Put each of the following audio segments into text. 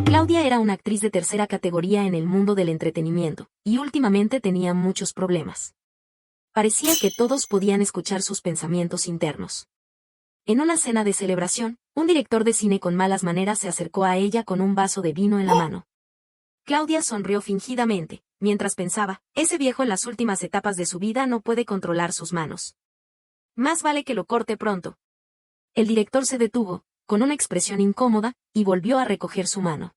Claudia era una actriz de tercera categoría en el mundo del entretenimiento, y últimamente tenía muchos problemas. Parecía que todos podían escuchar sus pensamientos internos. En una cena de celebración, un director de cine con malas maneras se acercó a ella con un vaso de vino en la mano. Claudia sonrió fingidamente, mientras pensaba, ese viejo en las últimas etapas de su vida no puede controlar sus manos. Más vale que lo corte pronto. El director se detuvo, con una expresión incómoda, y volvió a recoger su mano.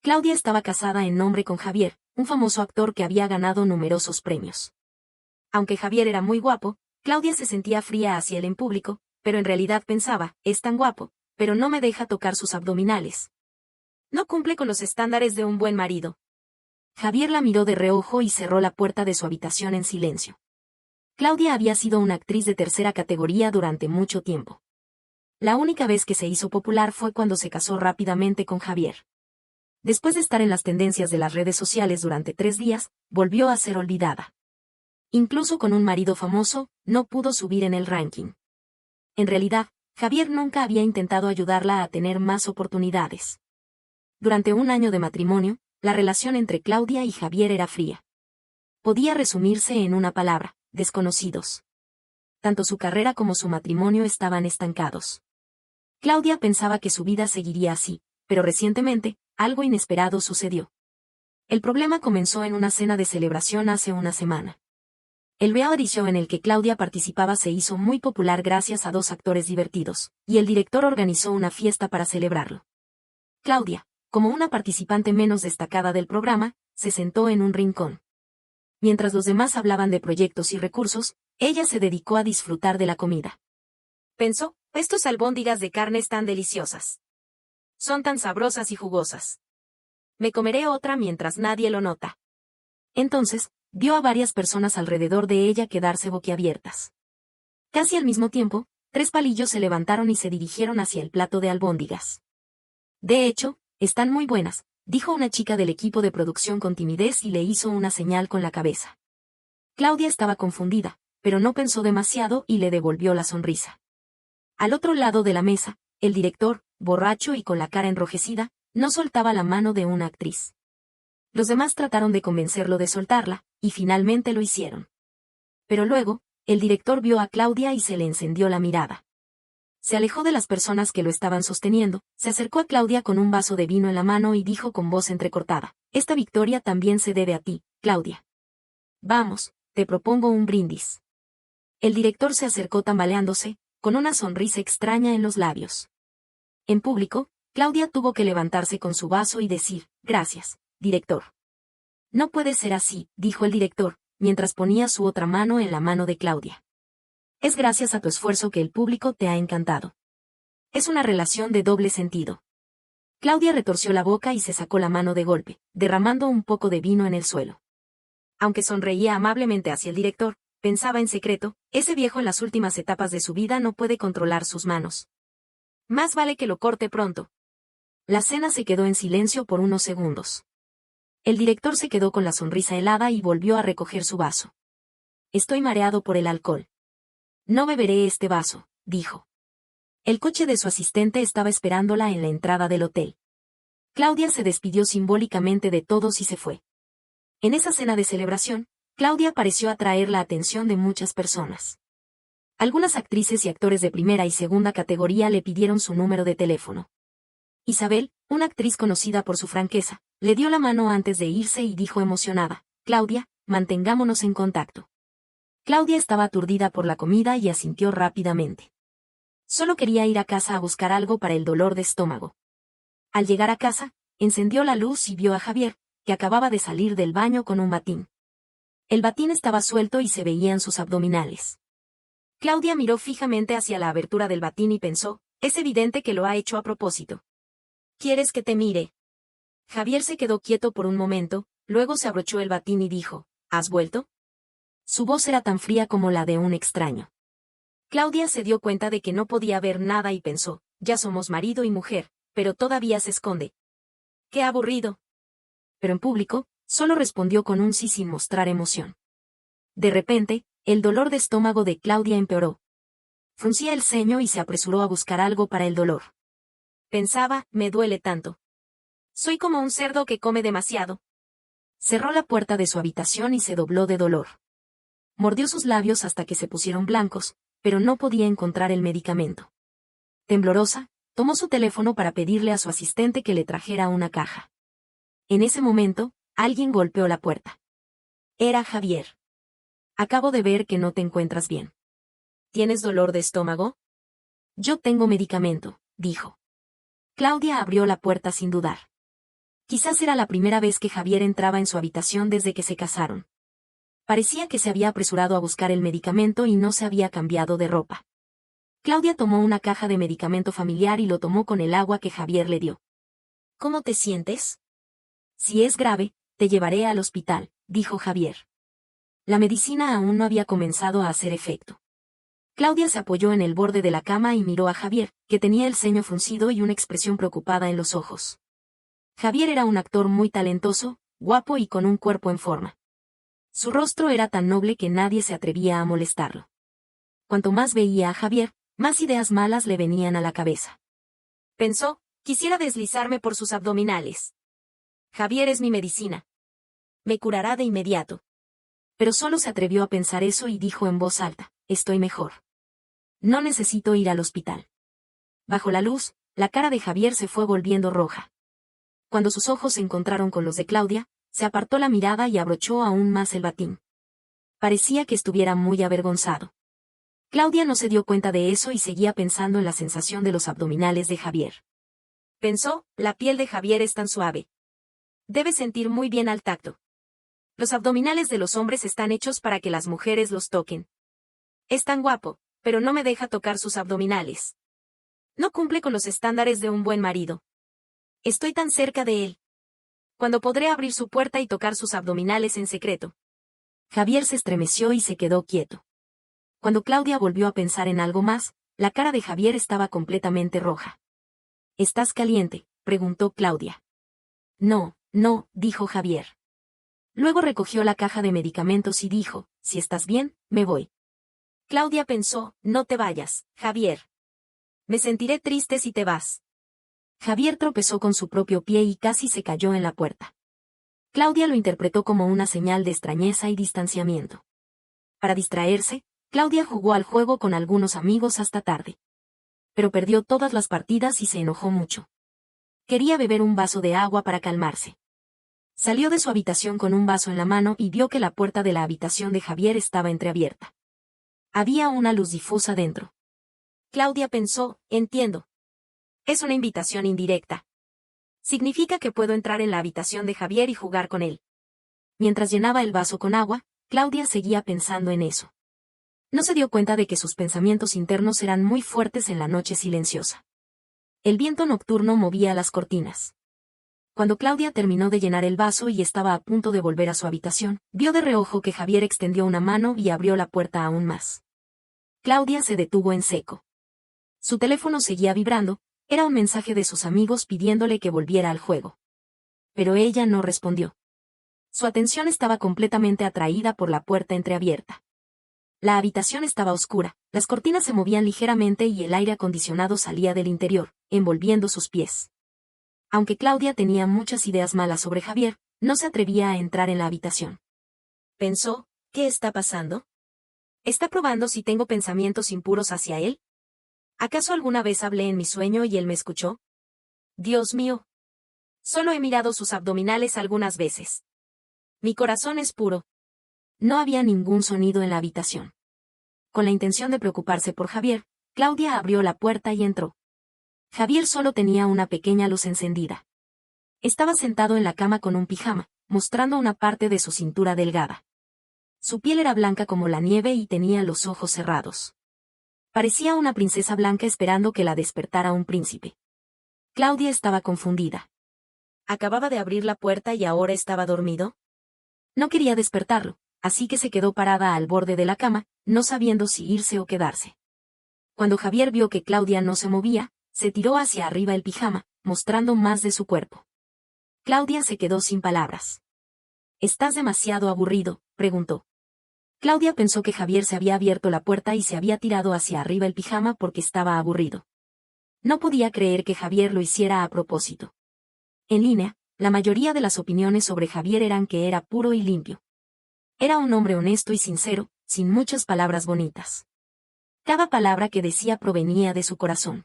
Claudia estaba casada en nombre con Javier, un famoso actor que había ganado numerosos premios. Aunque Javier era muy guapo, Claudia se sentía fría hacia él en público, pero en realidad pensaba, es tan guapo, pero no me deja tocar sus abdominales. No cumple con los estándares de un buen marido. Javier la miró de reojo y cerró la puerta de su habitación en silencio. Claudia había sido una actriz de tercera categoría durante mucho tiempo. La única vez que se hizo popular fue cuando se casó rápidamente con Javier. Después de estar en las tendencias de las redes sociales durante 3 días, volvió a ser olvidada. Incluso con un marido famoso, no pudo subir en el ranking. En realidad, Javier nunca había intentado ayudarla a tener más oportunidades. Durante un año de matrimonio, la relación entre Claudia y Javier era fría. Podía resumirse en una palabra: desconocidos. Tanto su carrera como su matrimonio estaban estancados. Claudia pensaba que su vida seguiría así, pero recientemente, algo inesperado sucedió. El problema comenzó en una cena de celebración hace una semana. El reality show en el que Claudia participaba se hizo muy popular gracias a 2 actores divertidos, y el director organizó una fiesta para celebrarlo. Claudia, como una participante menos destacada del programa, se sentó en un rincón. Mientras los demás hablaban de proyectos y recursos, ella se dedicó a disfrutar de la comida. Pensó, estos albóndigas de carne están deliciosas. Son tan sabrosas y jugosas. Me comeré otra mientras nadie lo nota. Entonces, vio a varias personas alrededor de ella quedarse boquiabiertas. Casi al mismo tiempo, 3 palillos se levantaron y se dirigieron hacia el plato de albóndigas. De hecho, están muy buenas, dijo una chica del equipo de producción con timidez y le hizo una señal con la cabeza. Claudia estaba confundida, pero no pensó demasiado y le devolvió la sonrisa. Al otro lado de la mesa, el director, borracho y con la cara enrojecida, no soltaba la mano de una actriz. Los demás trataron de convencerlo de soltarla, y finalmente lo hicieron. Pero luego, el director vio a Claudia y se le encendió la mirada. Se alejó de las personas que lo estaban sosteniendo, se acercó a Claudia con un vaso de vino en la mano y dijo con voz entrecortada: esta victoria también se debe a ti, Claudia. Vamos, te propongo un brindis. El director se acercó tambaleándose, con una sonrisa extraña en los labios. En público, Claudia tuvo que levantarse con su vaso y decir: gracias, director. No puede ser así, dijo el director, mientras ponía su otra mano en la mano de Claudia. Es gracias a tu esfuerzo que el público te ha encantado. Es una relación de doble sentido. Claudia retorció la boca y se sacó la mano de golpe, derramando un poco de vino en el suelo. Aunque sonreía amablemente hacia el director, pensaba en secreto, ese viejo en las últimas etapas de su vida no puede controlar sus manos. Más vale que lo corte pronto. La cena se quedó en silencio por unos segundos. El director se quedó con la sonrisa helada y volvió a recoger su vaso. Estoy mareado por el alcohol. No beberé este vaso, dijo. El coche de su asistente estaba esperándola en la entrada del hotel. Claudia se despidió simbólicamente de todos y se fue. En esa cena de celebración, Claudia pareció atraer la atención de muchas personas. Algunas actrices y actores de primera y segunda categoría le pidieron su número de teléfono. Isabel, una actriz conocida por su franqueza, le dio la mano antes de irse y dijo emocionada: Claudia, mantengámonos en contacto. Claudia estaba aturdida por la comida y asintió rápidamente. Solo quería ir a casa a buscar algo para el dolor de estómago. Al llegar a casa, encendió la luz y vio a Javier, que acababa de salir del baño con un batín. El batín estaba suelto y se veían sus abdominales. Claudia miró fijamente hacia la abertura del batín y pensó: es evidente que lo ha hecho a propósito. ¿Quieres que te mire? Javier se quedó quieto por un momento, luego se abrochó el batín y dijo: ¿has vuelto? Su voz era tan fría como la de un extraño. Claudia se dio cuenta de que no podía ver nada y pensó: ya somos marido y mujer, pero todavía se esconde. ¡Qué aburrido! Pero en público, solo respondió con un sí sin mostrar emoción. De repente, el dolor de estómago de Claudia empeoró. Fruncía el ceño y se apresuró a buscar algo para el dolor. Pensaba: me duele tanto. Soy como un cerdo que come demasiado. Cerró la puerta de su habitación y se dobló de dolor. Mordió sus labios hasta que se pusieron blancos, pero no podía encontrar el medicamento. Temblorosa, tomó su teléfono para pedirle a su asistente que le trajera una caja. En ese momento, alguien golpeó la puerta. Era Javier. Acabo de ver que no te encuentras bien. ¿Tienes dolor de estómago? Yo tengo medicamento, dijo. Claudia abrió la puerta sin dudar. Quizás era la primera vez que Javier entraba en su habitación desde que se casaron. Parecía que se había apresurado a buscar el medicamento y no se había cambiado de ropa. Claudia tomó una caja de medicamento familiar y lo tomó con el agua que Javier le dio. ¿Cómo te sientes? Si es grave, te llevaré al hospital, dijo Javier. La medicina aún no había comenzado a hacer efecto. Claudia se apoyó en el borde de la cama y miró a Javier, que tenía el ceño fruncido y una expresión preocupada en los ojos. Javier era un actor muy talentoso, guapo y con un cuerpo en forma. Su rostro era tan noble que nadie se atrevía a molestarlo. Cuanto más veía a Javier, más ideas malas le venían a la cabeza. Pensó, quisiera deslizarme por sus abdominales. Javier es mi medicina. Me curará de inmediato. Pero solo se atrevió a pensar eso y dijo en voz alta, estoy mejor. No necesito ir al hospital. Bajo la luz, la cara de Javier se fue volviendo roja. Cuando sus ojos se encontraron con los de Claudia, se apartó la mirada y abrochó aún más el batín. Parecía que estuviera muy avergonzado. Claudia no se dio cuenta de eso y seguía pensando en la sensación de los abdominales de Javier. Pensó, la piel de Javier es tan suave. Debe sentir muy bien al tacto. Los abdominales de los hombres están hechos para que las mujeres los toquen. Es tan guapo, pero no me deja tocar sus abdominales. No cumple con los estándares de un buen marido. Estoy tan cerca de él. Cuando podré abrir su puerta y tocar sus abdominales en secreto. Javier se estremeció y se quedó quieto. Cuando Claudia volvió a pensar en algo más, la cara de Javier estaba completamente roja. ¿Estás caliente?, preguntó Claudia. No, no, dijo Javier. Luego recogió la caja de medicamentos y dijo, si estás bien, me voy. Claudia pensó, no te vayas, Javier. Me sentiré triste si te vas. Javier tropezó con su propio pie y casi se cayó en la puerta. Claudia lo interpretó como una señal de extrañeza y distanciamiento. Para distraerse, Claudia jugó al juego con algunos amigos hasta tarde. Pero perdió todas las partidas y se enojó mucho. Quería beber un vaso de agua para calmarse. Salió de su habitación con un vaso en la mano y vio que la puerta de la habitación de Javier estaba entreabierta. Había una luz difusa dentro. Claudia pensó, entiendo. Es una invitación indirecta. Significa que puedo entrar en la habitación de Javier y jugar con él. Mientras llenaba el vaso con agua, Claudia seguía pensando en eso. No se dio cuenta de que sus pensamientos internos eran muy fuertes en la noche silenciosa. El viento nocturno movía las cortinas. Cuando Claudia terminó de llenar el vaso y estaba a punto de volver a su habitación, vio de reojo que Javier extendió una mano y abrió la puerta aún más. Claudia se detuvo en seco. Su teléfono seguía vibrando, era un mensaje de sus amigos pidiéndole que volviera al juego. Pero ella no respondió. Su atención estaba completamente atraída por la puerta entreabierta. La habitación estaba oscura, las cortinas se movían ligeramente y el aire acondicionado salía del interior, envolviendo sus pies. Aunque Claudia tenía muchas ideas malas sobre Javier, no se atrevía a entrar en la habitación. Pensó, ¿qué está pasando? ¿Está probando si tengo pensamientos impuros hacia él? ¿Acaso alguna vez hablé en mi sueño y él me escuchó? Dios mío. Solo he mirado sus abdominales algunas veces. Mi corazón es puro. No había ningún sonido en la habitación. Con la intención de preocuparse por Javier, Claudia abrió la puerta y entró. Javier solo tenía una pequeña luz encendida. Estaba sentado en la cama con un pijama, mostrando una parte de su cintura delgada. Su piel era blanca como la nieve y tenía los ojos cerrados. Parecía una princesa blanca esperando que la despertara un príncipe. Claudia estaba confundida. ¿Acababa de abrir la puerta y ahora estaba dormido? No quería despertarlo, así que se quedó parada al borde de la cama, no sabiendo si irse o quedarse. Cuando Javier vio que Claudia no se movía, se tiró hacia arriba el pijama, mostrando más de su cuerpo. Claudia se quedó sin palabras. ¿Estás demasiado aburrido?, preguntó. Claudia pensó que Javier se había abierto la puerta y se había tirado hacia arriba el pijama porque estaba aburrido. No podía creer que Javier lo hiciera a propósito. En línea, la mayoría de las opiniones sobre Javier eran que era puro y limpio. Era un hombre honesto y sincero, sin muchas palabras bonitas. Cada palabra que decía provenía de su corazón.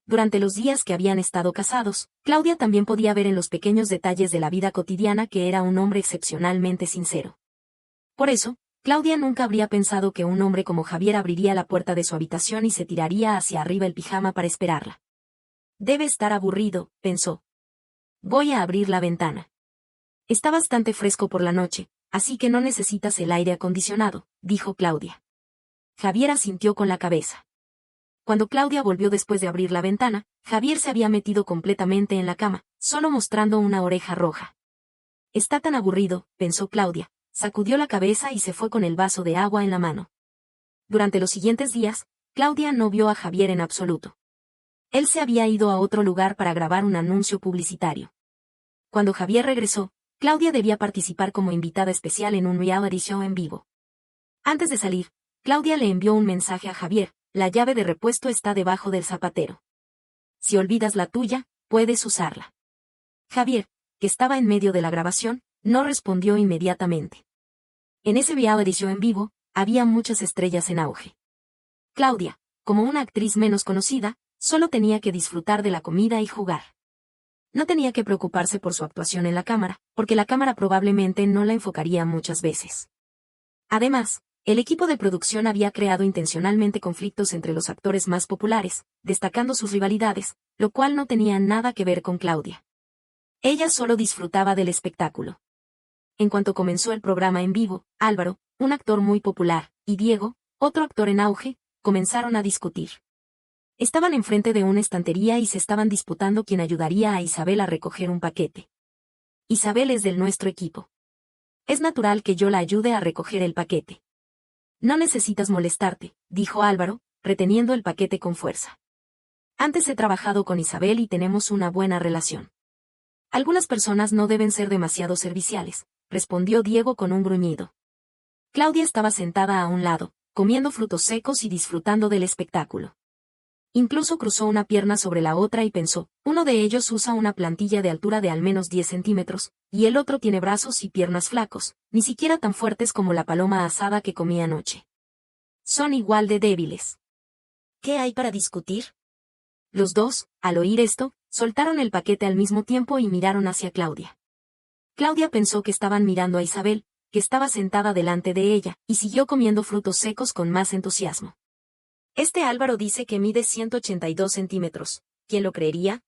Durante los días que habían estado casados, Claudia también podía ver en los pequeños detalles de la vida cotidiana que era un hombre excepcionalmente sincero. Por eso, Claudia nunca habría pensado que un hombre como Javier abriría la puerta de su habitación y se tiraría hacia arriba el pijama para esperarla. Debe estar aburrido, pensó. Voy a abrir la ventana. Está bastante fresco por la noche, así que no necesitas el aire acondicionado, dijo Claudia. Javier asintió con la cabeza. Cuando Claudia volvió después de abrir la ventana, Javier se había metido completamente en la cama, solo mostrando una oreja roja. Está tan aburrido, pensó Claudia, sacudió la cabeza y se fue con el vaso de agua en la mano. Durante los siguientes días, Claudia no vio a Javier en absoluto. Él se había ido a otro lugar para grabar un anuncio publicitario. Cuando Javier regresó, Claudia debía participar como invitada especial en un reality show en vivo. Antes de salir, Claudia le envió un mensaje a Javier: la llave de repuesto está debajo del zapatero. Si olvidas la tuya, puedes usarla. Javier, que estaba en medio de la grabación, no respondió inmediatamente. En ese reality show en vivo, había muchas estrellas en auge. Claudia, como una actriz menos conocida, solo tenía que disfrutar de la comida y jugar. No tenía que preocuparse por su actuación en la cámara, porque la cámara probablemente no la enfocaría muchas veces. Además, el equipo de producción había creado intencionalmente conflictos entre los actores más populares, destacando sus rivalidades, lo cual no tenía nada que ver con Claudia. Ella solo disfrutaba del espectáculo. En cuanto comenzó el programa en vivo, Álvaro, un actor muy popular, y Diego, otro actor en auge, comenzaron a discutir. Estaban enfrente de una estantería y se estaban disputando quién ayudaría a Isabel a recoger un paquete. Isabel es del nuestro equipo. Es natural que yo la ayude a recoger el paquete. No necesitas molestarte, dijo Álvaro, reteniendo el paquete con fuerza. Antes he trabajado con Isabel y tenemos una buena relación. Algunas personas no deben ser demasiado serviciales, respondió Diego con un gruñido. Claudia estaba sentada a un lado, comiendo frutos secos y disfrutando del espectáculo. Incluso cruzó una pierna sobre la otra y pensó: uno de ellos usa una plantilla de altura de al menos 10 centímetros, y el otro tiene brazos y piernas flacos, ni siquiera tan fuertes como la paloma asada que comí anoche. Son igual de débiles. ¿Qué hay para discutir? Los dos, al oír esto, soltaron el paquete al mismo tiempo y miraron hacia Claudia. Claudia pensó que estaban mirando a Isabel, que estaba sentada delante de ella, y siguió comiendo frutos secos con más entusiasmo. Este Álvaro dice que mide 182 centímetros, ¿quién lo creería?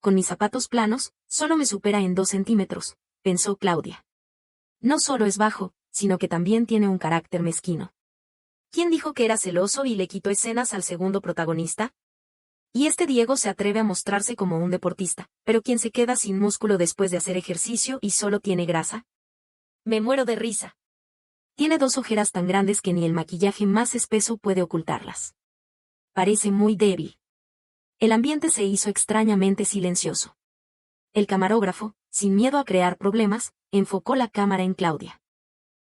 Con mis zapatos planos, solo me supera en 2 centímetros, pensó Claudia. No solo es bajo, sino que también tiene un carácter mezquino. ¿Quién dijo que era celoso y le quitó escenas al segundo protagonista? Y este Diego se atreve a mostrarse como un deportista, pero ¿quién se queda sin músculo después de hacer ejercicio y solo tiene grasa? Me muero de risa. Tiene 2 ojeras tan grandes que ni el maquillaje más espeso puede ocultarlas. Parece muy débil. El ambiente se hizo extrañamente silencioso. El camarógrafo, sin miedo a crear problemas, enfocó la cámara en Claudia.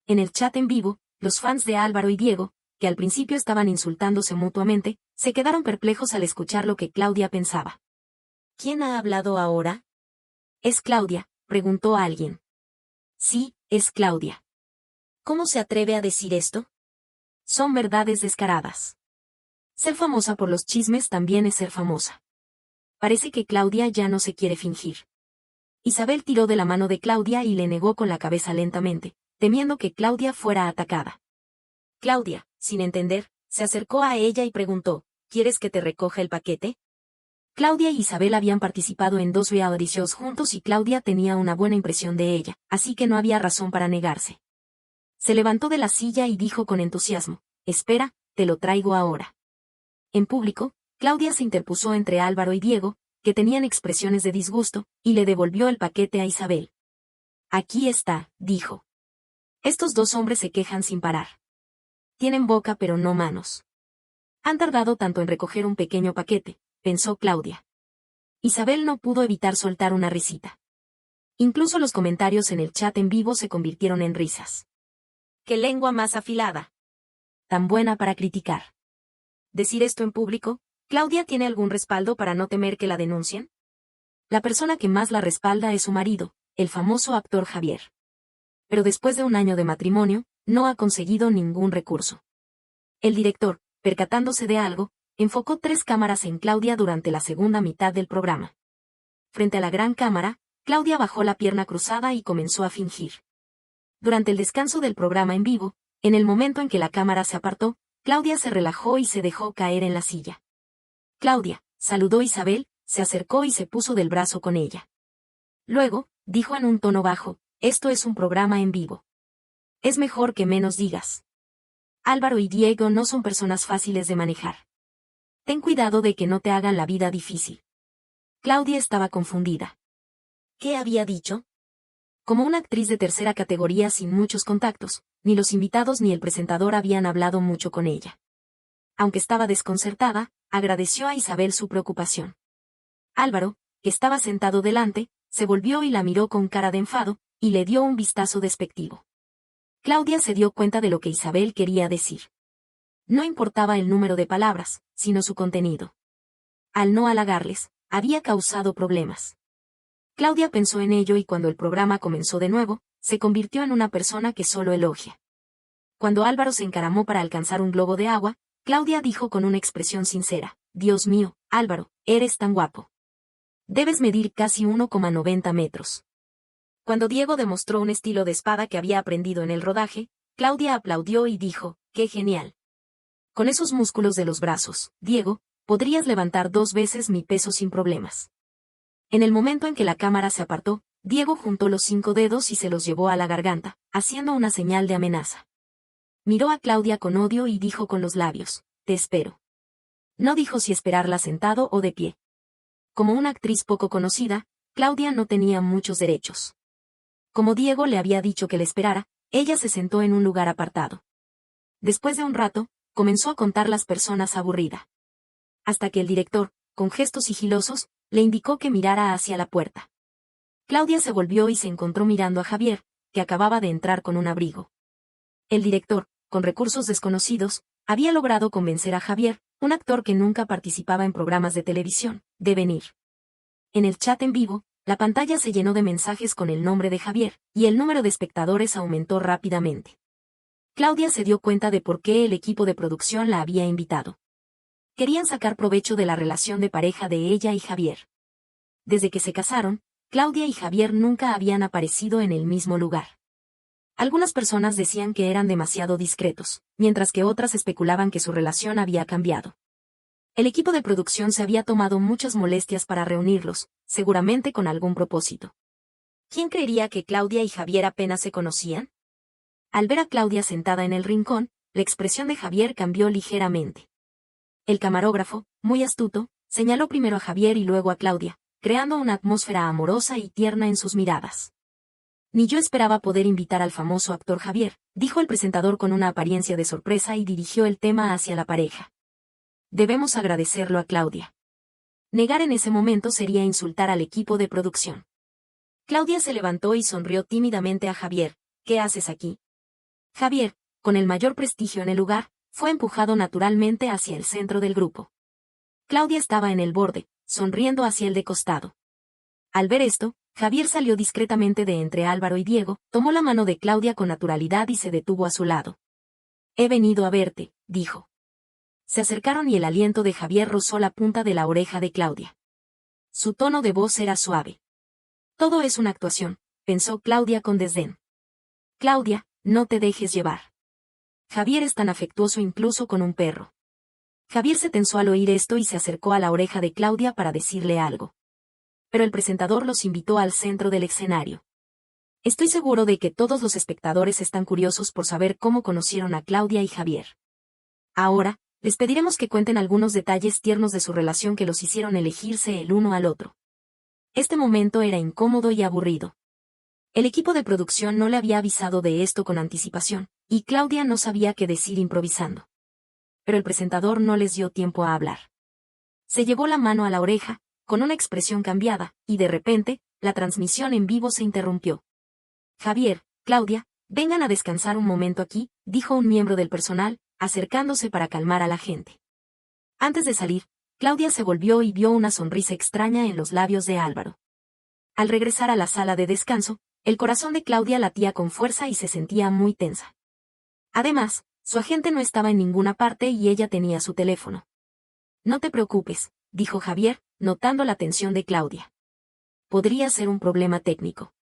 En el chat en vivo, los fans de Álvaro y Diego, que al principio estaban insultándose mutuamente, se quedaron perplejos al escuchar lo que Claudia pensaba. ¿Quién ha hablado ahora? ¿Es Claudia?, preguntó a alguien. Sí, es Claudia. ¿Cómo se atreve a decir esto? Son verdades descaradas. Ser famosa por los chismes también es ser famosa. Parece que Claudia ya no se quiere fingir. Isabel tiró de la mano de Claudia y le negó con la cabeza lentamente, temiendo que Claudia fuera atacada. Claudia, sin entender, se acercó a ella y preguntó: ¿quieres que te recoja el paquete? Claudia y Isabel habían participado en 2 reality shows juntos y Claudia tenía una buena impresión de ella, así que no había razón para negarse. Se levantó de la silla y dijo con entusiasmo: espera, te lo traigo ahora. En público, Claudia se interpuso entre Álvaro y Diego, que tenían expresiones de disgusto, y le devolvió el paquete a Isabel. Aquí está, dijo. Estos 2 hombres se quejan sin parar. Tienen boca pero no manos. Han tardado tanto en recoger un pequeño paquete, pensó Claudia. Isabel no pudo evitar soltar una risita. Incluso los comentarios en el chat en vivo se convirtieron en risas. ¡Qué lengua más afilada! Tan buena para criticar. Decir esto en público, ¿Claudia tiene algún respaldo para no temer que la denuncien? La persona que más la respalda es su marido, el famoso actor Javier. Pero después de un año de matrimonio, no ha conseguido ningún recurso. El director, percatándose de algo, enfocó 3 cámaras en Claudia durante la segunda mitad del programa. Frente a la gran cámara, Claudia bajó la pierna cruzada y comenzó a fingir. Durante el descanso del programa en vivo, en el momento en que la cámara se apartó, Claudia se relajó y se dejó caer en la silla. Claudia, saludó Isabel, se acercó y se puso del brazo con ella. Luego, dijo en un tono bajo, esto es un programa en vivo. Es mejor que menos digas. Álvaro y Diego no son personas fáciles de manejar. Ten cuidado de que no te hagan la vida difícil. Claudia estaba confundida. ¿Qué había dicho? Como una actriz de tercera categoría sin muchos contactos, ni los invitados ni el presentador habían hablado mucho con ella. Aunque estaba desconcertada, agradeció a Isabel su preocupación. Álvaro, que estaba sentado delante, se volvió y la miró con cara de enfado, y le dio un vistazo despectivo. Claudia se dio cuenta de lo que Isabel quería decir. No importaba el número de palabras, sino su contenido. Al no halagarles, había causado problemas. Claudia pensó en ello y cuando el programa comenzó de nuevo, se convirtió en una persona que solo elogia. Cuando Álvaro se encaramó para alcanzar un globo de agua, Claudia dijo con una expresión sincera, Dios mío, Álvaro, eres tan guapo. Debes medir casi 1,90 metros. Cuando Diego demostró un estilo de espada que había aprendido en el rodaje, Claudia aplaudió y dijo, ¡qué genial! Con esos músculos de los brazos, Diego, podrías levantar 2 veces mi peso sin problemas. En el momento en que la cámara se apartó, Diego juntó los 5 dedos y se los llevó a la garganta, haciendo una señal de amenaza. Miró a Claudia con odio y dijo con los labios, te espero. No dijo si esperarla sentado o de pie. Como una actriz poco conocida, Claudia no tenía muchos derechos. Como Diego le había dicho que le esperara, ella se sentó en un lugar apartado. Después de un rato, comenzó a contar las personas aburrida. Hasta que el director, con gestos sigilosos, le indicó que mirara hacia la puerta. Claudia se volvió y se encontró mirando a Javier, que acababa de entrar con un abrigo. El director, con recursos desconocidos, había logrado convencer a Javier, un actor que nunca participaba en programas de televisión, de venir. En el chat en vivo, la pantalla se llenó de mensajes con el nombre de Javier, y el número de espectadores aumentó rápidamente. Claudia se dio cuenta de por qué el equipo de producción la había invitado. Querían sacar provecho de la relación de pareja de ella y Javier. Desde que se casaron, Claudia y Javier nunca habían aparecido en el mismo lugar. Algunas personas decían que eran demasiado discretos, mientras que otras especulaban que su relación había cambiado. El equipo de producción se había tomado muchas molestias para reunirlos, seguramente con algún propósito. ¿Quién creería que Claudia y Javier apenas se conocían? Al ver a Claudia sentada en el rincón, la expresión de Javier cambió ligeramente. El camarógrafo, muy astuto, señaló primero a Javier y luego a Claudia, creando una atmósfera amorosa y tierna en sus miradas. Ni yo esperaba poder invitar al famoso actor Javier, dijo el presentador con una apariencia de sorpresa y dirigió el tema hacia la pareja. Debemos agradecerlo a Claudia. Negar en ese momento sería insultar al equipo de producción. Claudia se levantó y sonrió tímidamente a Javier. ¿Qué haces aquí? Javier, con el mayor prestigio en el lugar, fue empujado naturalmente hacia el centro del grupo. Claudia estaba en el borde, sonriendo hacia el de costado. Al ver esto, Javier salió discretamente de entre Álvaro y Diego, tomó la mano de Claudia con naturalidad y se detuvo a su lado. He venido a verte, dijo. Se acercaron y el aliento de Javier rozó la punta de la oreja de Claudia. Su tono de voz era suave. Todo es una actuación, pensó Claudia con desdén. Claudia, no te dejes llevar. Javier es tan afectuoso incluso con un perro. Javier se tensó al oír esto y se acercó a la oreja de Claudia para decirle algo. Pero el presentador los invitó al centro del escenario. Estoy seguro de que todos los espectadores están curiosos por saber cómo conocieron a Claudia y Javier. Ahora, les pediremos que cuenten algunos detalles tiernos de su relación que los hicieron elegirse el uno al otro. Este momento era incómodo y aburrido. El equipo de producción no le había avisado de esto con anticipación, y Claudia no sabía qué decir improvisando. Pero el presentador no les dio tiempo a hablar. Se llevó la mano a la oreja, con una expresión cambiada, y de repente, la transmisión en vivo se interrumpió. Javier, Claudia, vengan a descansar un momento aquí, dijo un miembro del personal, acercándose para calmar a la gente. Antes de salir, Claudia se volvió y vio una sonrisa extraña en los labios de Álvaro. Al regresar a la sala de descanso, el corazón de Claudia latía con fuerza y se sentía muy tensa. Además, su agente no estaba en ninguna parte y ella tenía su teléfono. No te preocupes, dijo Javier, notando la tensión de Claudia. Podría ser un problema técnico.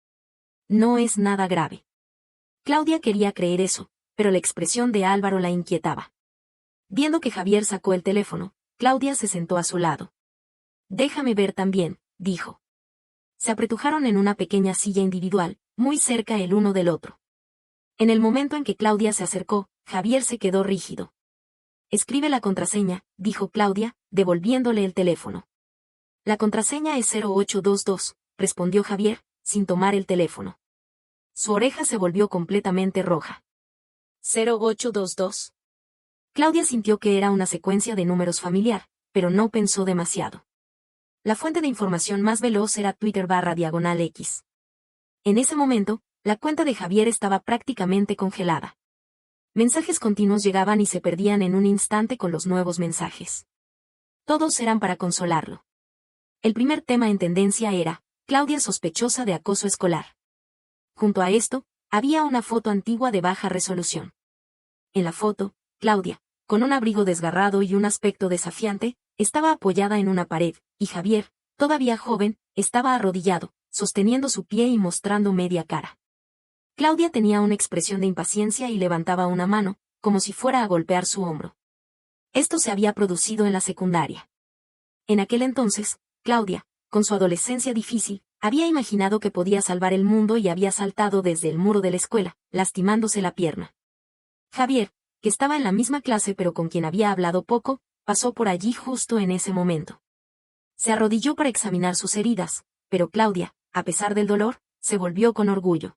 No es nada grave. Claudia quería creer eso, pero la expresión de Álvaro la inquietaba. Viendo que Javier sacó el teléfono, Claudia se sentó a su lado. Déjame ver también, dijo. Se apretujaron en una pequeña silla individual, muy cerca el uno del otro. En el momento en que Claudia se acercó, Javier se quedó rígido. Escribe la contraseña, dijo Claudia, devolviéndole el teléfono. La contraseña es 0822, respondió Javier, sin tomar el teléfono. Su oreja se volvió completamente roja. 0822. Claudia sintió que era una secuencia de números familiar, pero no pensó demasiado. La fuente de información más veloz era Twitter/X. En ese momento, la cuenta de Javier estaba prácticamente congelada. Mensajes continuos llegaban y se perdían en un instante con los nuevos mensajes. Todos eran para consolarlo. El primer tema en tendencia era, Claudia sospechosa de acoso escolar. Junto a esto, había una foto antigua de baja resolución. En la foto, Claudia, con un abrigo desgarrado y un aspecto desafiante, estaba apoyada en una pared, y Javier, todavía joven, estaba arrodillado, sosteniendo su pie y mostrando media cara. Claudia tenía una expresión de impaciencia y levantaba una mano, como si fuera a golpear su hombro. Esto se había producido en la secundaria. En aquel entonces, Claudia, con su adolescencia difícil, había imaginado que podía salvar el mundo y había saltado desde el muro de la escuela, lastimándose la pierna. Javier, que estaba en la misma clase pero con quien había hablado poco, pasó por allí justo en ese momento. Se arrodilló para examinar sus heridas, pero Claudia, a pesar del dolor, se volvió con orgullo.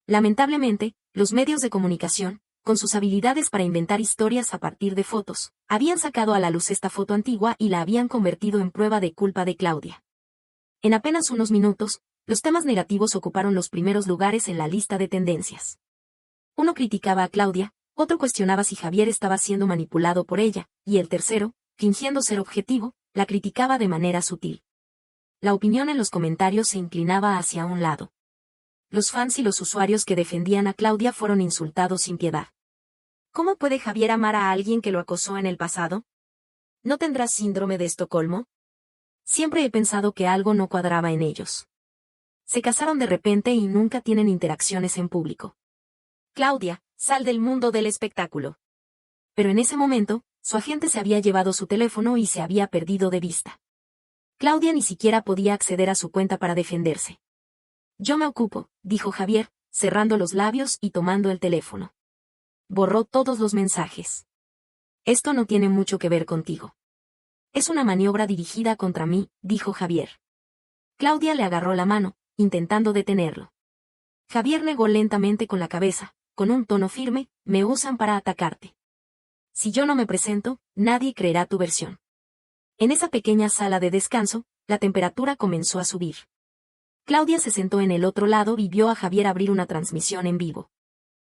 Lamentablemente, los medios de comunicación, con sus habilidades para inventar historias a partir de fotos, habían sacado a la luz esta foto antigua y la habían convertido en prueba de culpa de Claudia. En apenas unos minutos, los temas negativos ocuparon los primeros lugares en la lista de tendencias. Uno criticaba a Claudia, otro cuestionaba si Javier estaba siendo manipulado por ella, y el tercero, fingiendo ser objetivo, la criticaba de manera sutil. La opinión en los comentarios se inclinaba hacia un lado. Los fans y los usuarios que defendían a Claudia fueron insultados sin piedad. ¿Cómo puede Javier amar a alguien que lo acosó en el pasado? ¿No tendrá síndrome de Estocolmo? Siempre he pensado que algo no cuadraba en ellos. Se casaron de repente y nunca tienen interacciones en público. Claudia, sal del mundo del espectáculo. Pero en ese momento, su agente se había llevado su teléfono y se había perdido de vista. Claudia ni siquiera podía acceder a su cuenta para defenderse. Yo me ocupo, dijo Javier, cerrando los labios y tomando el teléfono. Borró todos los mensajes. Esto no tiene mucho que ver contigo. Es una maniobra dirigida contra mí, dijo Javier. Claudia le agarró la mano, intentando detenerlo. Javier negó lentamente con la cabeza, con un tono firme, me usan para atacarte. Si yo no me presento, nadie creerá tu versión. En esa pequeña sala de descanso, la temperatura comenzó a subir. Claudia se sentó en el otro lado y vio a Javier abrir una transmisión en vivo.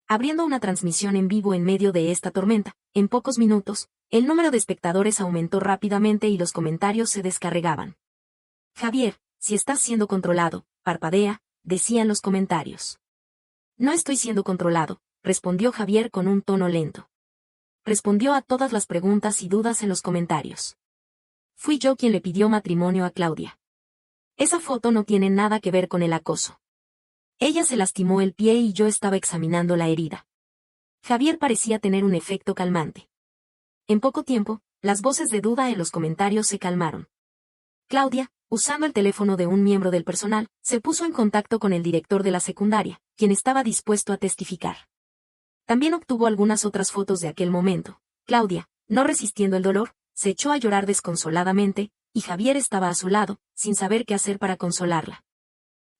Abriendo una transmisión en vivo en medio de esta tormenta, en pocos minutos, el número de espectadores aumentó rápidamente y los comentarios se descargaban. Javier, si estás siendo controlado, parpadea, decían los comentarios. No estoy siendo controlado, respondió Javier con un tono lento. Respondió a todas las preguntas y dudas en los comentarios. Fui yo quien le pidió matrimonio a Claudia. Esa foto no tiene nada que ver con el acoso. Ella se lastimó el pie y yo estaba examinando la herida. Javier parecía tener un efecto calmante. En poco tiempo, las voces de duda en los comentarios se calmaron. Claudia, usando el teléfono de un miembro del personal, se puso en contacto con el director de la secundaria, quien estaba dispuesto a testificar. También obtuvo algunas otras fotos de aquel momento. Claudia, no resistiendo el dolor, se echó a llorar desconsoladamente, y Javier estaba a su lado, sin saber qué hacer para consolarla.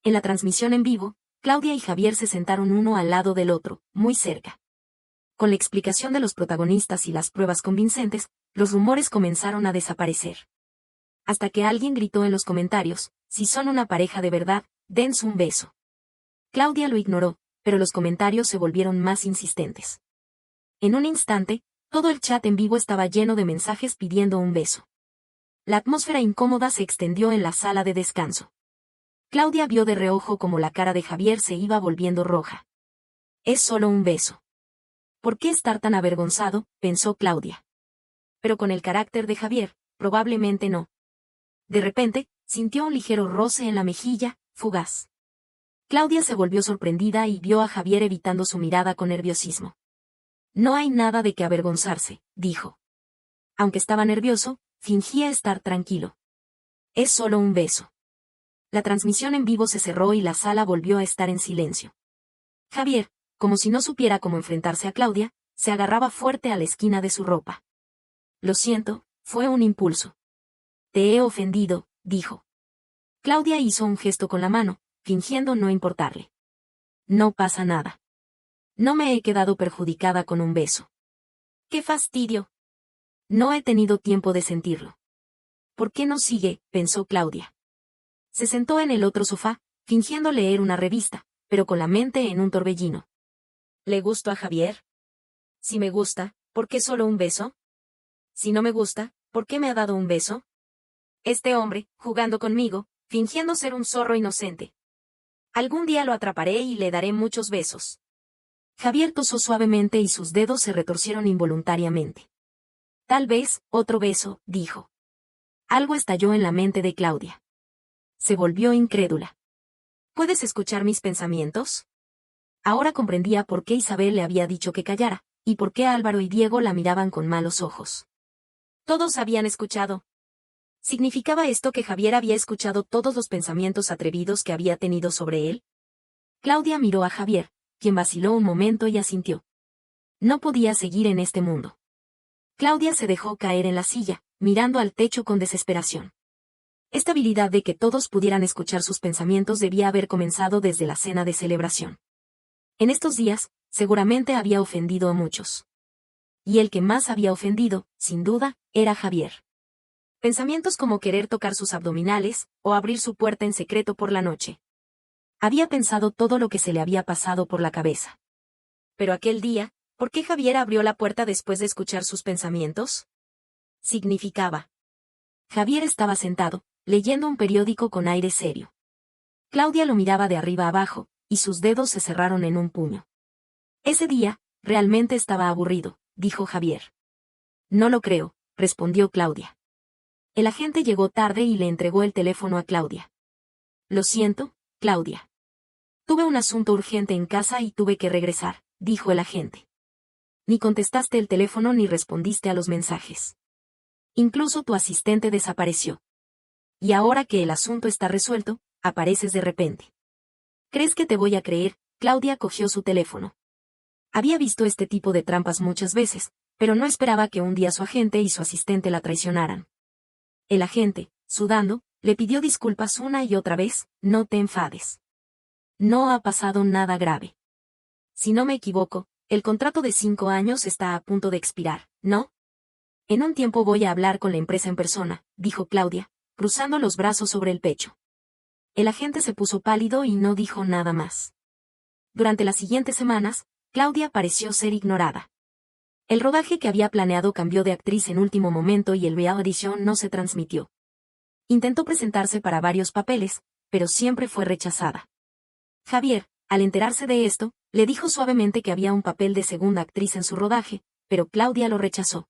En la transmisión en vivo, Claudia y Javier se sentaron uno al lado del otro, muy cerca. Con la explicación de los protagonistas y las pruebas convincentes, los rumores comenzaron a desaparecer. Hasta que alguien gritó en los comentarios, si son una pareja de verdad, dense un beso. Claudia lo ignoró, pero los comentarios se volvieron más insistentes. En un instante, todo el chat en vivo estaba lleno de mensajes pidiendo un beso. la atmósfera incómoda se extendió en la sala de descanso. Claudia vio de reojo cómo la cara de Javier se iba volviendo roja. Es solo un beso. ¿Por qué estar tan avergonzado?, pensó Claudia. Pero con el carácter de Javier, probablemente no. De repente, sintió un ligero roce en la mejilla, fugaz. Claudia se volvió sorprendida y vio a Javier evitando su mirada con nerviosismo. No hay nada de qué avergonzarse, dijo. Aunque estaba nervioso, fingía estar tranquilo. Es solo un beso. La transmisión en vivo se cerró y la sala volvió a estar en silencio. Javier, como si no supiera cómo enfrentarse a Claudia, se agarraba fuerte a la esquina de su ropa. Lo siento, fue un impulso. Te he ofendido, dijo. Claudia hizo un gesto con la mano, fingiendo no importarle. No pasa nada. No me he quedado perjudicada con un beso. ¡Qué fastidio! No he tenido tiempo de sentirlo. ¿Por qué no sigue?, pensó Claudia. Se sentó en el otro sofá, fingiendo leer una revista, pero con la mente en un torbellino. ¿Le gusto a Javier? Si me gusta, ¿por qué solo un beso? Si no me gusta, ¿por qué me ha dado un beso? Este hombre, jugando conmigo, fingiendo ser un zorro inocente. Algún día lo atraparé y le daré muchos besos. Javier tosó suavemente y sus dedos se retorcieron involuntariamente. Tal vez, otro beso, dijo. Algo estalló en la mente de Claudia. Se volvió incrédula. ¿Puedes escuchar mis pensamientos? Ahora comprendía por qué Isabel le había dicho que callara, y por qué Álvaro y Diego la miraban con malos ojos. Todos habían escuchado. ¿Significaba esto que Javier había escuchado todos los pensamientos atrevidos que había tenido sobre él? Claudia miró a Javier, quien vaciló un momento y asintió. No podía seguir en este mundo. Claudia se dejó caer en la silla, mirando al techo con desesperación. Esta habilidad de que todos pudieran escuchar sus pensamientos debía haber comenzado desde la cena de celebración. En estos días, seguramente había ofendido a muchos. Y el que más había ofendido, sin duda, era Javier. Pensamientos como querer tocar sus abdominales, o abrir su puerta en secreto por la noche. Había pensado todo lo que se le había pasado por la cabeza. Pero aquel día, ¿por qué Javier abrió la puerta después de escuchar sus pensamientos? Significaba. Javier estaba sentado, leyendo un periódico con aire serio. Claudia lo miraba de arriba abajo, y sus dedos se cerraron en un puño. Ese día, realmente estaba aburrido, dijo Javier. No lo creo, respondió Claudia. El agente llegó tarde y le entregó el teléfono a Claudia. Lo siento, Claudia. Tuve un asunto urgente en casa y tuve que regresar, dijo el agente. Ni contestaste el teléfono ni respondiste a los mensajes. Incluso tu asistente desapareció. Y ahora que el asunto está resuelto, apareces de repente. ¿Crees que te voy a creer? Claudia cogió su teléfono. Había visto este tipo de trampas muchas veces, pero no esperaba que un día su agente y su asistente la traicionaran. El agente, sudando, le pidió disculpas una y otra vez. No te enfades. No ha pasado nada grave. Si no me equivoco, el contrato de 5 años está a punto de expirar, ¿no? En un tiempo voy a hablar con la empresa en persona, dijo Claudia, cruzando los brazos sobre el pecho. El agente se puso pálido y no dijo nada más. Durante las siguientes semanas, Claudia pareció ser ignorada. El rodaje que había planeado cambió de actriz en último momento y el Real Audition no se transmitió. Intentó presentarse para varios papeles, pero siempre fue rechazada. Javier, al enterarse de esto, le dijo suavemente que había un papel de segunda actriz en su rodaje, pero Claudia lo rechazó.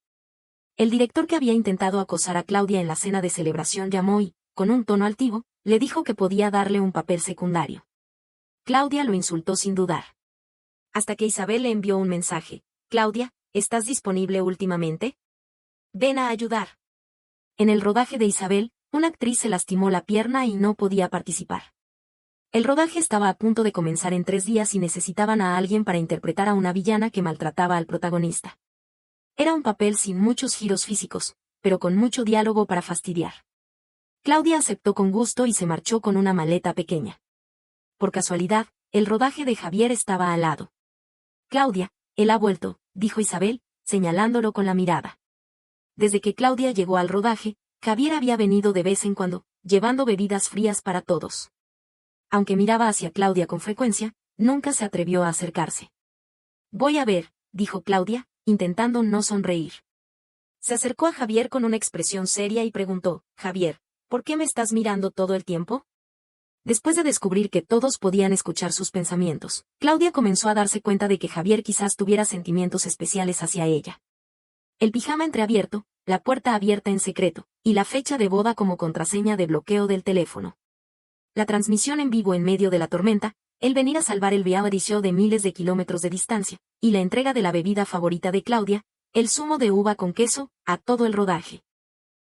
El director que había intentado acosar a Claudia en la cena de celebración llamó y, con un tono altivo, le dijo que podía darle un papel secundario. Claudia lo insultó sin dudar. Hasta que Isabel le envió un mensaje. Claudia, ¿estás disponible últimamente? Ven a ayudar. En el rodaje de Isabel, una actriz se lastimó la pierna y no podía participar. El rodaje estaba a punto de comenzar en 3 días y necesitaban a alguien para interpretar a una villana que maltrataba al protagonista. Era un papel sin muchos giros físicos, pero con mucho diálogo para fastidiar. Claudia aceptó con gusto y se marchó con una maleta pequeña. Por casualidad, el rodaje de Javier estaba al lado. Claudia, él ha vuelto, dijo Isabel, señalándolo con la mirada. Desde que Claudia llegó al rodaje, Javier había venido de vez en cuando, llevando bebidas frías para todos. Aunque miraba hacia Claudia con frecuencia, nunca se atrevió a acercarse. Voy a ver, dijo Claudia, intentando no sonreír. Se acercó a Javier con una expresión seria y preguntó, Javier, ¿por qué me estás mirando todo el tiempo? Después de descubrir que todos podían escuchar sus pensamientos, Claudia comenzó a darse cuenta de que Javier quizás tuviera sentimientos especiales hacia ella. El pijama entreabierto, la puerta abierta en secreto, y la fecha de boda como contraseña de bloqueo del teléfono. La transmisión en vivo en medio de la tormenta, el venir a salvar el reality show de miles de kilómetros de distancia, y la entrega de la bebida favorita de Claudia, el zumo de uva con queso, a todo el rodaje.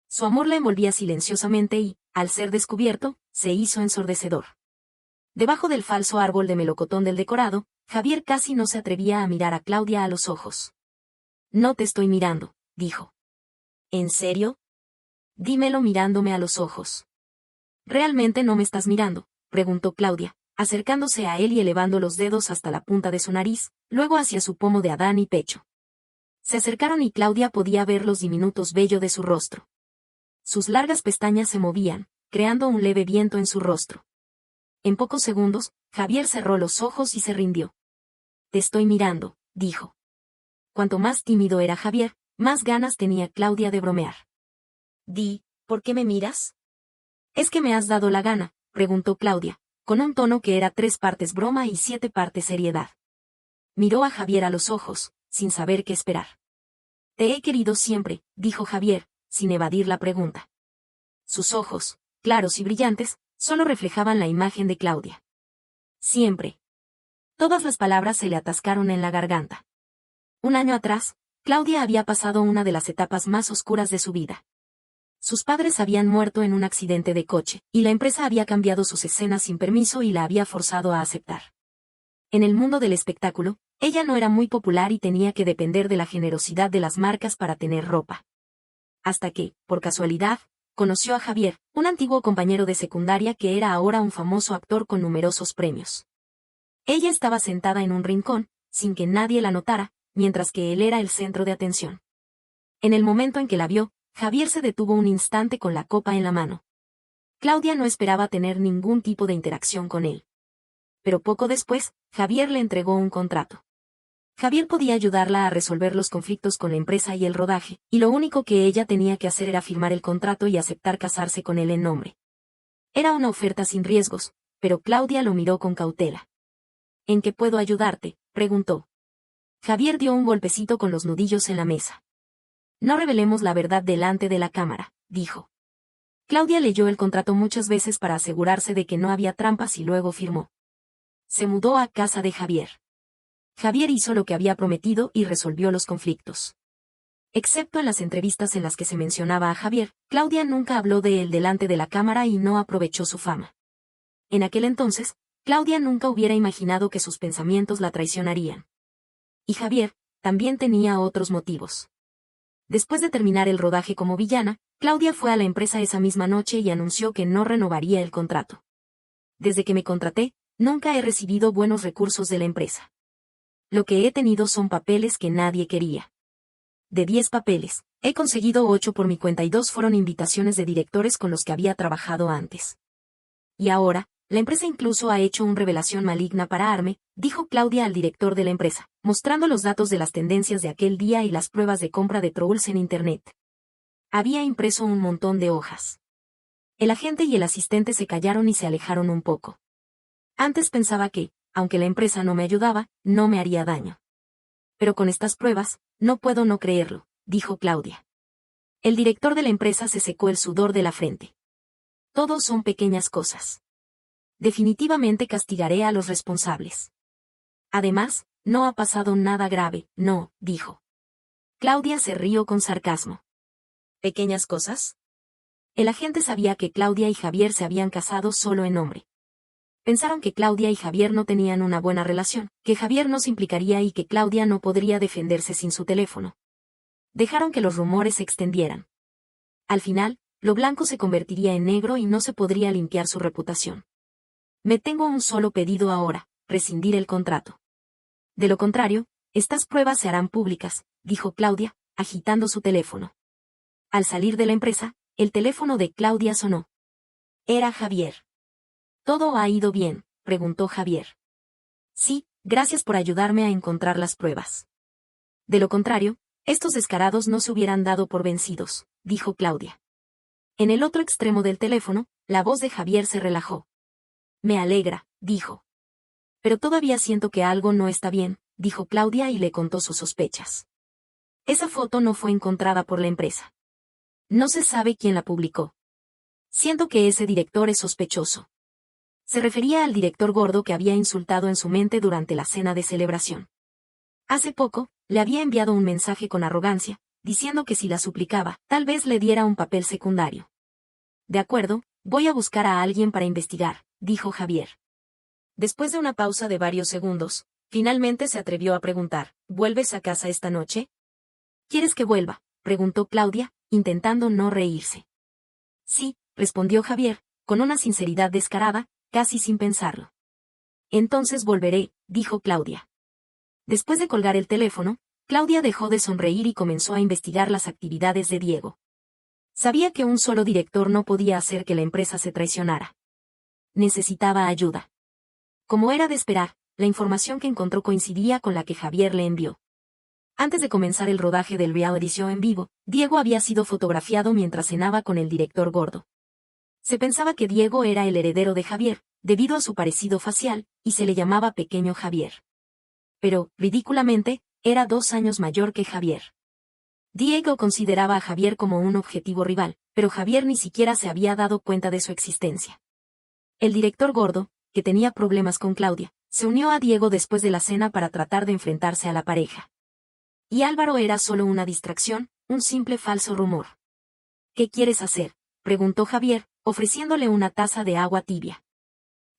Su amor la envolvía silenciosamente y, al ser descubierto, se hizo ensordecedor. Debajo del falso árbol de melocotón del decorado, Javier casi no se atrevía a mirar a Claudia a los ojos. No te estoy mirando, dijo. ¿En serio? Dímelo mirándome a los ojos. ¿Realmente no me estás mirando?, preguntó Claudia, acercándose a él y elevando los dedos hasta la punta de su nariz, luego hacia su pomo de Adán y pecho. Se acercaron y Claudia podía ver los diminutos vellos de su rostro. Sus largas pestañas se movían, creando un leve viento en su rostro. En pocos segundos, Javier cerró los ojos y se rindió. Te estoy mirando, dijo. Cuanto más tímido era Javier, más ganas tenía Claudia de bromear. ¿Por qué me miras? ¿Es que me has dado la gana?, preguntó Claudia, con un tono que era 3 partes broma y 7 partes seriedad. Miró a Javier a los ojos, sin saber qué esperar. Te he querido siempre, dijo Javier, sin evadir la pregunta. Sus ojos, claros y brillantes, solo reflejaban la imagen de Claudia. Siempre. Todas las palabras se le atascaron en la garganta. Un año atrás, Claudia había pasado una de las etapas más oscuras de su vida. Sus padres habían muerto en un accidente de coche, y la empresa había cambiado sus escenas sin permiso y la había forzado a aceptar. En el mundo del espectáculo, ella no era muy popular y tenía que depender de la generosidad de las marcas para tener ropa. Hasta que, por casualidad, conoció a Javier, un antiguo compañero de secundaria que era ahora un famoso actor con numerosos premios. Ella estaba sentada en un rincón, sin que nadie la notara, mientras que él era el centro de atención. En el momento en que la vio, Javier se detuvo un instante con la copa en la mano. Claudia no esperaba tener ningún tipo de interacción con él. Pero poco después, Javier le entregó un contrato. Javier podía ayudarla a resolver los conflictos con la empresa y el rodaje, y lo único que ella tenía que hacer era firmar el contrato y aceptar casarse con él en nombre. Era una oferta sin riesgos, pero Claudia lo miró con cautela. ¿En qué puedo ayudarte?, preguntó. Javier dio un golpecito con los nudillos en la mesa. No revelemos la verdad delante de la cámara, dijo. Claudia leyó el contrato muchas veces para asegurarse de que no había trampas y luego firmó. Se mudó a casa de Javier. Javier hizo lo que había prometido y resolvió los conflictos. Excepto en las entrevistas en las que se mencionaba a Javier, Claudia nunca habló de él delante de la cámara y no aprovechó su fama. En aquel entonces, Claudia nunca hubiera imaginado que sus pensamientos la traicionarían. Y Javier también tenía otros motivos. Después de terminar el rodaje como villana, Claudia fue a la empresa esa misma noche y anunció que no renovaría el contrato. Desde que me contraté, nunca he recibido buenos recursos de la empresa. Lo que he tenido son papeles que nadie quería. De 10 papeles, he conseguido 8 por mi cuenta y 2 fueron invitaciones de directores con los que había trabajado antes. Y ahora, la empresa incluso ha hecho una revelación maligna para Arme, dijo Claudia al director de la empresa, mostrando los datos de las tendencias de aquel día y las pruebas de compra de trolls en Internet. Había impreso un montón de hojas. El agente y el asistente se callaron y se alejaron un poco. Antes pensaba que, aunque la empresa no me ayudaba, no me haría daño. Pero con estas pruebas, no puedo no creerlo, dijo Claudia. El director de la empresa se secó el sudor de la frente. Todos son pequeñas cosas. Definitivamente castigaré a los responsables. Además, no ha pasado nada grave, no, dijo. Claudia se rió con sarcasmo. ¿Pequeñas cosas? El agente sabía que Claudia y Javier se habían casado solo en nombre. Pensaron que Claudia y Javier no tenían una buena relación, que Javier no se implicaría y que Claudia no podría defenderse sin su teléfono. Dejaron que los rumores se extendieran. Al final, lo blanco se convertiría en negro y no se podría limpiar su reputación. Me tengo un solo pedido ahora, rescindir el contrato. De lo contrario, estas pruebas se harán públicas, dijo Claudia, agitando su teléfono. Al salir de la empresa, el teléfono de Claudia sonó. Era Javier. ¿Todo ha ido bien?, preguntó Javier. Sí, gracias por ayudarme a encontrar las pruebas. De lo contrario, Estos descarados no se hubieran dado por vencidos, dijo Claudia. En el otro extremo del teléfono, la voz de Javier se relajó. Me alegra, dijo. Pero todavía siento que algo no está bien, dijo Claudia y le contó sus sospechas. Esa foto no fue encontrada por la empresa. No se sabe quién la publicó. Siento que ese director es sospechoso. Se refería al director gordo que había insultado en su mente durante la cena de celebración. Hace poco, le había enviado un mensaje con arrogancia, diciendo que si la suplicaba, tal vez le diera un papel secundario. De acuerdo, voy a buscar a alguien para investigar, dijo Javier. Después de una pausa de varios segundos, finalmente se atrevió a preguntar, ¿vuelves a casa esta noche? ¿Quieres que vuelva?, preguntó Claudia, intentando no reírse. Sí, respondió Javier, con una sinceridad descarada, casi sin pensarlo. Entonces volveré, dijo Claudia. Después de colgar el teléfono, Claudia dejó de sonreír y comenzó a investigar las actividades de Diego. Sabía que un solo director no podía hacer que la empresa se traicionara. Necesitaba ayuda. Como era de esperar, la información que encontró coincidía con la que Javier le envió. Antes de comenzar el rodaje del reality show en vivo, Diego había sido fotografiado mientras cenaba con el director gordo. Se pensaba que Diego era el heredero de Javier, debido a su parecido facial, y se le llamaba Pequeño Javier. Pero, ridículamente, era 2 años mayor que Javier. Diego consideraba a Javier como un objetivo rival, pero Javier ni siquiera se había dado cuenta de su existencia. El director gordo, que tenía problemas con Claudia, se unió a Diego después de la cena para tratar de enfrentarse a la pareja. Y Álvaro era solo una distracción, un simple falso rumor. ¿Qué quieres hacer?, preguntó Javier, ofreciéndole una taza de agua tibia.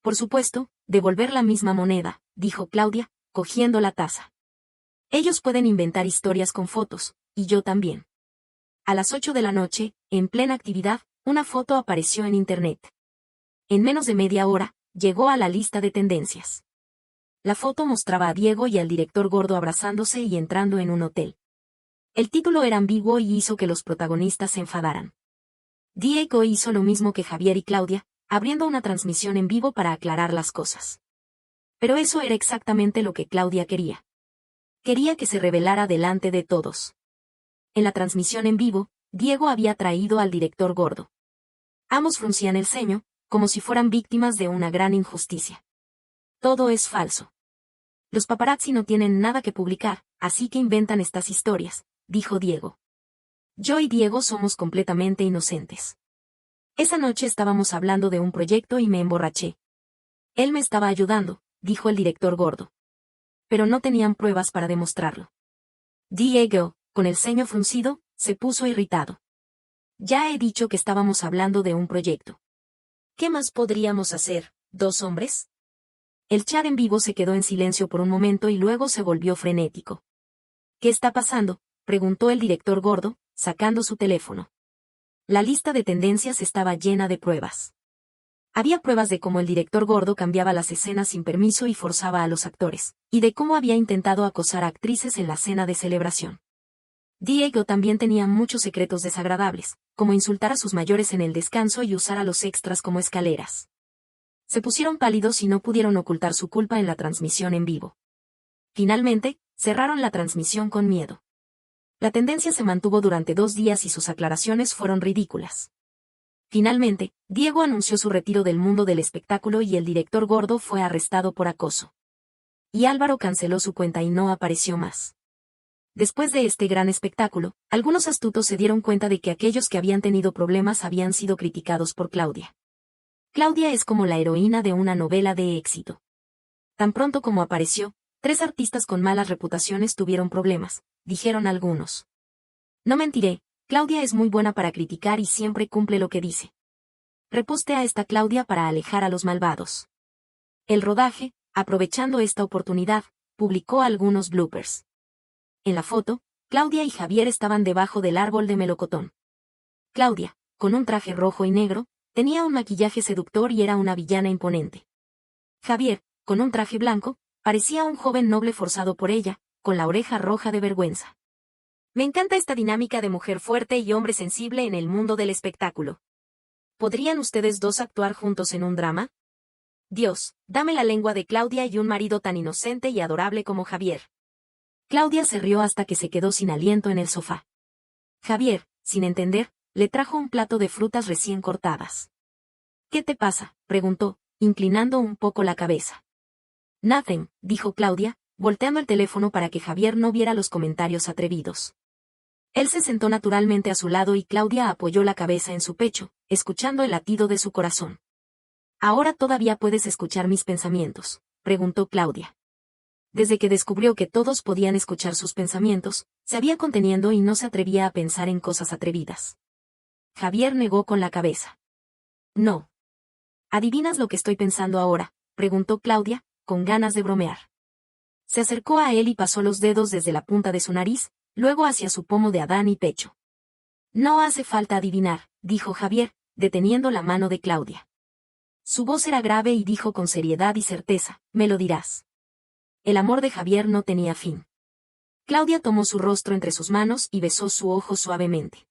Por supuesto, devolver la misma moneda, dijo Claudia, cogiendo la taza. Ellos pueden inventar historias con fotos, y yo también. A las 8 de la noche, en plena actividad, una foto apareció en Internet. En menos de media hora, llegó a la lista de tendencias. La foto mostraba a Diego y al director gordo abrazándose y entrando en un hotel. El título era ambiguo y hizo que los protagonistas se enfadaran. Diego hizo lo mismo que Javier y Claudia, abriendo una transmisión en vivo para aclarar las cosas. Pero eso era exactamente lo que Claudia quería. Quería que se revelara delante de todos. En la transmisión en vivo, Diego había traído al director gordo. Ambos fruncían el ceño, como si fueran víctimas de una gran injusticia. Todo es falso. Los paparazzi no tienen nada que publicar, así que inventan estas historias, dijo Diego. Yo y Diego somos completamente inocentes. Esa noche estábamos hablando de un proyecto y me emborraché. Él me estaba ayudando, dijo el director gordo. Pero no tenían pruebas para demostrarlo. Diego, con el ceño fruncido, se puso irritado. Ya he dicho que estábamos hablando de un proyecto. ¿Qué más podríamos hacer, 2 hombres? El chat en vivo se quedó en silencio por un momento y luego se volvió frenético. ¿Qué está pasando?, preguntó el director gordo, sacando su teléfono. La lista de tendencias estaba llena de pruebas. Había pruebas de cómo el director gordo cambiaba las escenas sin permiso y forzaba a los actores, y de cómo había intentado acosar a actrices en la cena de celebración. Diego también tenía muchos secretos desagradables, como insultar a sus mayores en el descanso y usar a los extras como escaleras. Se pusieron pálidos y no pudieron ocultar su culpa en la transmisión en vivo. Finalmente, cerraron la transmisión con miedo. La tendencia se mantuvo durante 2 días y sus aclaraciones fueron ridículas. Finalmente, Diego anunció su retiro del mundo del espectáculo y el director gordo fue arrestado por acoso. Y Álvaro canceló su cuenta y no apareció más. Después de este gran espectáculo, algunos astutos se dieron cuenta de que aquellos que habían tenido problemas habían sido criticados por Claudia. Claudia es como la heroína de una novela de éxito. Tan pronto como apareció, 3 artistas con malas reputaciones tuvieron problemas, dijeron algunos. No mentiré, Claudia es muy buena para criticar y siempre cumple lo que dice. Reposte a esta Claudia para alejar a los malvados. El rodaje, aprovechando esta oportunidad, publicó algunos bloopers. En la foto, Claudia y Javier estaban debajo del árbol de melocotón. Claudia, con un traje rojo y negro, tenía un maquillaje seductor y era una villana imponente. Javier, con un traje blanco, parecía un joven noble forzado por ella, con la oreja roja de vergüenza. Me encanta esta dinámica de mujer fuerte y hombre sensible en el mundo del espectáculo. ¿Podrían ustedes 2 actuar juntos en un drama? Dios, dame la lengua de Claudia y un marido tan inocente y adorable como Javier. Claudia se rió hasta que se quedó sin aliento en el sofá. Javier, sin entender, le trajo un plato de frutas recién cortadas. ¿Qué te pasa?, preguntó, inclinando un poco la cabeza. Nothing, dijo Claudia, volteando el teléfono para que Javier no viera los comentarios atrevidos. Él se sentó naturalmente a su lado y Claudia apoyó la cabeza en su pecho, escuchando el latido de su corazón. ¿Ahora todavía puedes escuchar mis pensamientos?, preguntó Claudia. Desde que descubrió que todos podían escuchar sus pensamientos, se había conteniendo y no se atrevía a pensar en cosas atrevidas. Javier negó con la cabeza. No. ¿Adivinas lo que estoy pensando ahora?, preguntó Claudia, con ganas de bromear. Se acercó a él y pasó los dedos desde la punta de su nariz, luego hacia su pomo de Adán y pecho. No hace falta adivinar, dijo Javier, deteniendo la mano de Claudia. Su voz era grave y dijo con seriedad y certeza, me lo dirás. El amor de Javier no tenía fin. Claudia tomó su rostro entre sus manos y besó su ojo suavemente.